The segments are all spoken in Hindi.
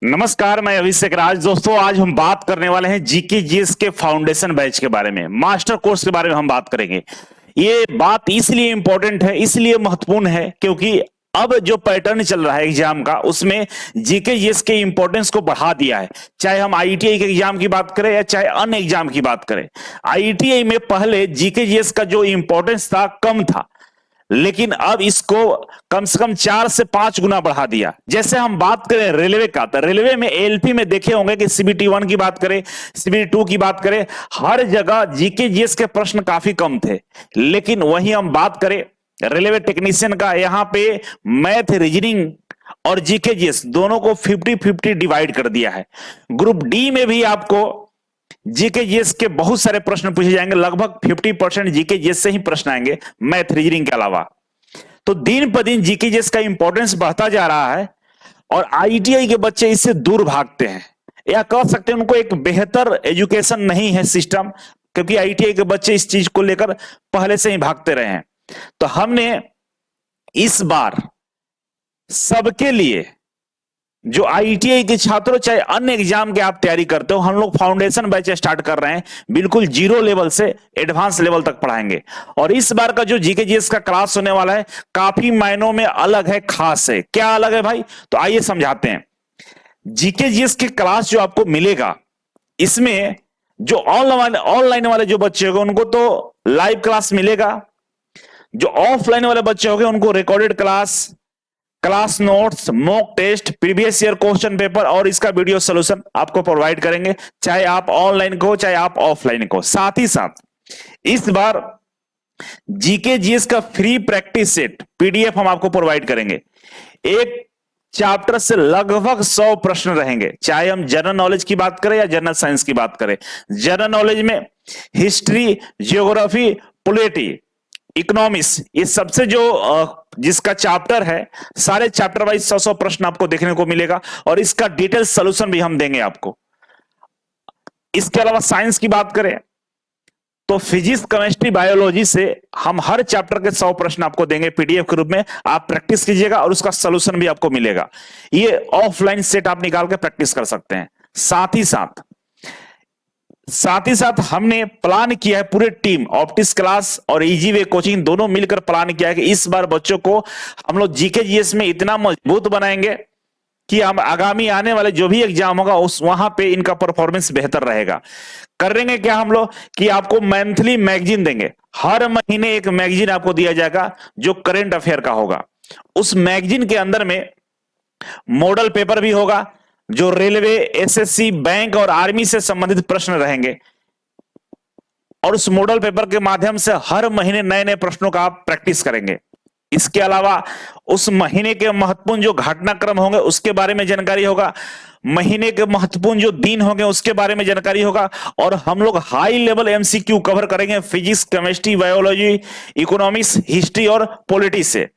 नमस्कार, मैं अभिषेक राज। दोस्तों, आज हम बात करने वाले हैं जीके जीएस के फाउंडेशन बैच के बारे में, मास्टर कोर्स के बारे में हम बात करेंगे। ये बात इसलिए इंपॉर्टेंट है, इसलिए महत्वपूर्ण है क्योंकि अब जो पैटर्न चल रहा है एग्जाम का, उसमें जीके जीएस के इंपॉर्टेंस को बढ़ा दिया है। चाहे हम आईटीआई के एग्जाम की बात करें या चाहे अन्य एग्जाम की बात करें, आईटीआई में पहले जीके जीएस का जो इंपॉर्टेंस था कम था, लेकिन अब इसको कम से कम 4 से 5 गुना बढ़ा दिया। जैसे हम बात करें रेलवे का, तो रेलवे में एलपी में देखे होंगे कि सीबीटी 1 की बात करें, सीबीटी 2 की बात करें, हर जगह जीके जीएस के प्रश्न काफी कम थे। लेकिन वहीं हम बात करें रेलवे टेक्नीशियन का, यहां पे मैथ, रीजनिंग और जीके जीएस दोनों को 50-50 डिवाइड कर दिया है। ग्रुप डी में भी आपको जीके जीएस के बहुत सारे प्रश्न पूछे जाएंगे, लगभग 50% जीके जीएस से ही प्रश्न आएंगे, मैथ रीजनिंग के अलावा। तो दिन पर दिन जीके जीएस का इंपॉर्टेंस बढ़ता जा रहा है और आईटीआई के बच्चे इससे दूर भागते हैं, या कह सकते हैं उनको एक बेहतर एजुकेशन नहीं है सिस्टम, क्योंकि आईटीआई के बच्चे इस चीज को लेकर पहले से ही भागते रहे हैं। तो हमने इस बार सबके लिए, जो आईटीआई के छात्रों चाहे अन्य एग्जाम के आप तैयारी करते हो, हम लोग फाउंडेशन बैच स्टार्ट कर रहे हैं। बिल्कुल जीरो लेवल से एडवांस लेवल तक पढ़ाएंगे। और इस बार का जो जीके जीएस का क्लास होने वाला है, काफी मायनों में अलग है, खास है। क्या अलग है भाई? तो आइए समझाते हैं। जीके जीएस के क्लास जो आपको मिलेगा, इसमें जो ऑनलाइन वाले जो बच्चे होंगे उनको तो लाइव क्लास मिलेगा, जो ऑफलाइन वाले बच्चे होंगे उनको recorded class, class notes, mock test, previous year question paper और इसका वीडियो सॉल्यूशन आपको प्रोवाइड करेंगे, चाहे आप ऑनलाइन को चाहे आप ऑफलाइन को। साथ ही साथ इस बार जीके जीएस का फ्री प्रैक्टिस सेट पीडीएफ हम आपको प्रोवाइड करेंगे। एक चैप्टर से लगभग 100 प्रश्न रहेंगे, चाहे हम जनरल नॉलेज की बात करें या जनरल साइंस की बात करें। जनरल नॉलेज में हिस्ट्री, ज्योग्राफी, पॉलिटी, इकोनॉमिक्स, ये सबसे जो जिसका चैप्टर है, सारे चैप्टर वाइज 100 प्रश्न आपको देखने को मिलेगा और इसका डिटेल सॉल्यूशन भी हम देंगे आपको। इसके अलावा साइंस की बात करें तो फिजिक्स, केमिस्ट्री, बायोलॉजी से हम हर चैप्टर के 100 प्रश्न आपको देंगे पीडीएफ के रूप में। आप प्रैक्टिस कीजिएगा और उसका सॉल्यूशन भी आपको मिलेगा। ये ऑफलाइन सेट आप निकाल के प्रैक्टिस कर सकते हैं। साथ ही साथ हमने प्लान किया है, पूरे टीम ऑप्टिक्स क्लास और इजी वे कोचिंग दोनों मिलकर प्लान किया है कि इस बार बच्चों को हम लोग जीके जीएस में इतना मजबूत बनाएंगे कि हम आगामी आने वाले जो भी एग्जाम होगा उस वहां पे इनका परफॉर्मेंस बेहतर रहेगा। करेंगे क्या हम लोग कि आपको मंथली मैगजीन देंगे, हर महीने एक मैगजीन आपको दिया जाएगा जो करंट अफेयर का होगा। उस मैगजीन के अंदर में मॉडल पेपर भी होगा, जो रेलवे, एसएससी, बैंक और आर्मी से संबंधित प्रश्न रहेंगे, और उस मॉडल पेपर के माध्यम से हर महीने नए नए प्रश्नों का आप प्रैक्टिस करेंगे। इसके अलावा उस महीने के महत्वपूर्ण जो घटनाक्रम होंगे उसके बारे में जानकारी होगा, महीने के महत्वपूर्ण जो दिन होंगे उसके बारे में जानकारी होगा, और हम लोग हाई लेवल एमसीक्यू कवर करेंगे physics, chemistry, biology, economics, history और पॉलिटी से।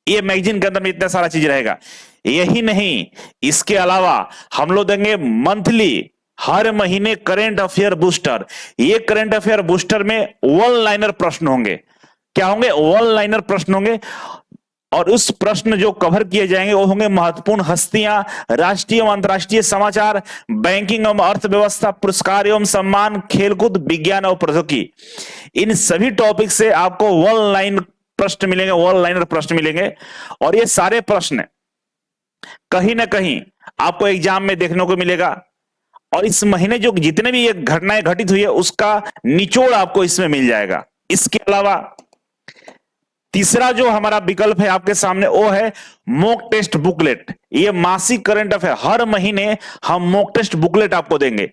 ये मैगजीन के अंदर में इतना सारा चीज रहेगा। यही नहीं, इसके अलावा हम लोग देंगे मंथली, हर महीने करंट अफेयर बूस्टर। ये करंट अफेयर बूस्टर में वन लाइनर प्रश्न होंगे। क्या होंगे? वन लाइनर प्रश्न होंगे, और उस प्रश्न जो कवर किए जाएंगे वो होंगे महत्वपूर्ण हस्तियां, राष्ट्रीय एवं अंतरराष्ट्रीय समाचार, बैंकिंग एवं अर्थव्यवस्था, पुरस्कार एवं सम्मान, खेलकूद, विज्ञान और प्रौद्योगिकी। इन सभी टॉपिक से आपको वन लाइन प्रश्न मिलेंगे, वन लाइनर प्रश्न मिलेंगे। और ये सारे प्रश्न कहीं ना कहीं आपको एग्जाम में देखने को मिलेगा, और इस महीने जो जितने भी ये घटनाएं घटित हुई है उसका निचोड़ आपको इसमें मिल जाएगा। इसके अलावा तीसरा जो हमारा विकल्प है आपके सामने, वो है मॉक टेस्ट बुकलेट। ये मासिक करंट अफेयर, हर महीने हम मॉक टेस्ट बुकलेट आपको देंगे।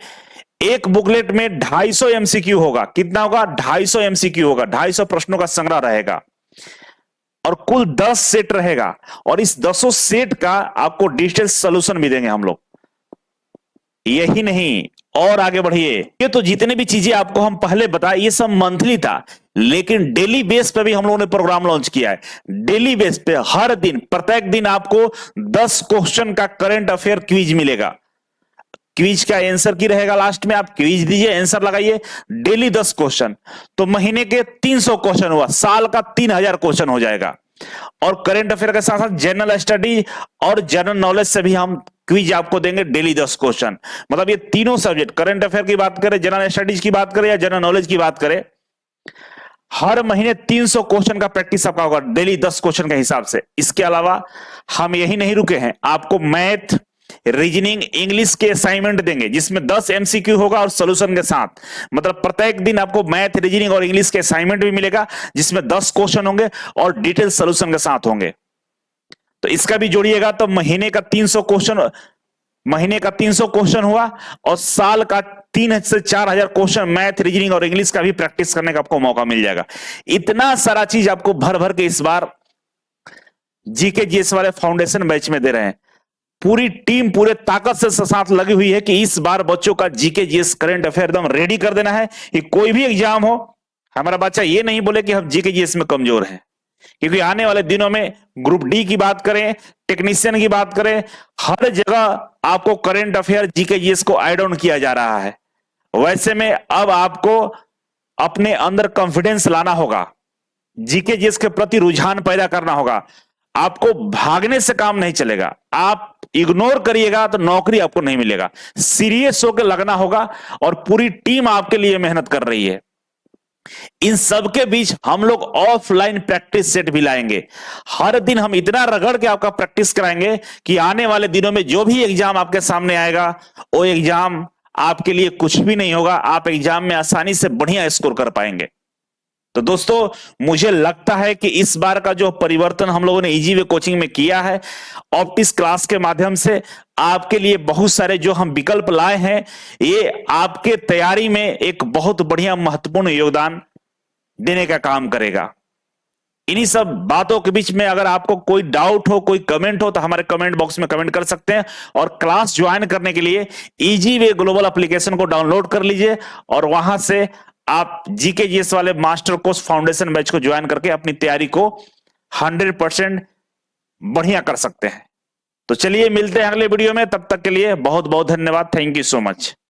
एक बुकलेट में 250 एमसीक्यू होगा। कितना होगा? 250 एमसीक्यू होगा, 250 प्रश्नों का संग्रह रहेगा, और कुल 10 सेट रहेगा, और इस 10 सेट का आपको डिजिटल सॉल्यूशन भी देंगे हम लोग। यही नहीं, और आगे बढ़िए। ये तो जितने भी चीजें आपको हम पहले बताए ये सब मंथली था, लेकिन डेली बेस पे भी हम लोगों ने प्रोग्राम लॉन्च किया है। डेली बेस पे हर दिन, प्रत्येक दिन आपको 10 क्वेश्चन का करंट अफेयर क्विज मिलेगा। क्विज का आंसर की रहेगा, लास्ट में आप क्विज दीजिए, आंसर लगाइए। डेली 10 क्वेश्चन, तो महीने के 300 क्वेश्चन हुआ, साल का 3000 क्वेश्चन हो जाएगा। और करंट अफेयर के साथ साथ जनरल स्टडी और जनरल नॉलेज से भी हम क्विज आपको देंगे डेली 10 क्वेश्चन। मतलब ये तीनों सब्जेक्ट, करंट अफेयर की बात करें, जनरल स्टडीज की बात करें या जनरल नॉलेज की बात करें, हर महीने 300 क्वेश्चन का प्रैक्टिस आपका होगा डेली 10 क्वेश्चन के हिसाब से। इसके अलावा हम यही नहीं रुके हैं, आपको मैथ, रीजनिंग, इंग्लिश के असाइनमेंट देंगे जिसमें 10 एमसीक्यू होगा और सॉल्यूशन के साथ। मतलब प्रत्येक दिन आपको मैथ, रीजनिंग और इंग्लिश के असाइनमेंट भी मिलेगा जिसमें 10 क्वेश्चन होंगे और डिटेल सॉल्यूशन के साथ होंगे। तो इसका भी जोड़िएगा तो महीने का 300 क्वेश्चन हुआ और साल का 3 से 4,000 क्वेश्चन मैथ, रीजनिंग और इंग्लिश का भी प्रैक्टिस करने का आपको मौका मिल जाएगा। इतना सारा चीज आपको भर भर के इस बार जीके जीएस वाले फाउंडेशन बैच में दे रहे हैं। पूरी टीम पूरे ताकत से साथ लगी हुई है कि इस बार बच्चों का जीके जीएस करंट अफेयर एकदम रेडी कर देना है कि कोई भी एग्जाम हो हमारा बच्चा ये नहीं बोले कि हम जीके जीएस में कमजोर हैं। क्योंकि आने वाले दिनों में ग्रुप डी की बात करें, टेक्नीशियन की बात करें, हर जगह आपको करंट अफेयर जीके जीएस को ऐड ऑन किया जा रहा है। वैसे में अब आपको अपने अंदर कॉन्फिडेंस लाना होगा, जीके जीएस के प्रति रुझान पैदा करना होगा। आपको भागने से काम नहीं चलेगा, आप इग्नोर करिएगा तो नौकरी आपको नहीं मिलेगा। सीरियस होकर लगना होगा और पूरी टीम आपके लिए मेहनत कर रही है। इन सब के बीच हम लोग ऑफलाइन प्रैक्टिस सेट भी लाएंगे। हर दिन हम इतना रगड़ के आपका प्रैक्टिस कराएंगे कि आने वाले दिनों में जो भी एग्जाम आपके सामने आएगा वो एग्जाम आपके लिए कुछ भी नहीं होगा। आप एग्जाम में आसानी से बढ़िया स्कोर कर पाएंगे। तो दोस्तों मुझे लगता है कि इस बार का जो परिवर्तन हम लोगों ने इजी वे कोचिंग में किया है, ऑप्टिक्स क्लास के माध्यम से आपके लिए बहुत सारे जो हम विकल्प लाए हैं, ये आपके तैयारी में एक बहुत बढ़िया महत्वपूर्ण योगदान देने का काम करेगा। इन्हीं सब बातों के बीच में अगर आपको कोई डाउट हो, कोई कमेंट हो तो हमारे कमेंट बॉक्स में कमेंट कर सकते हैं। और क्लास ज्वाइन करने के लिए इजी वे ग्लोबल एप्लीकेशन को डाउनलोड कर लीजिए और वहां से आप जीके जीएस वाले मास्टर कोर्स फाउंडेशन बैच को ज्वाइन करके अपनी तैयारी को 100% बढ़िया कर सकते हैं। तो चलिए मिलते हैं अगले वीडियो में, तब तक के लिए बहुत बहुत धन्यवाद। Thank you so much.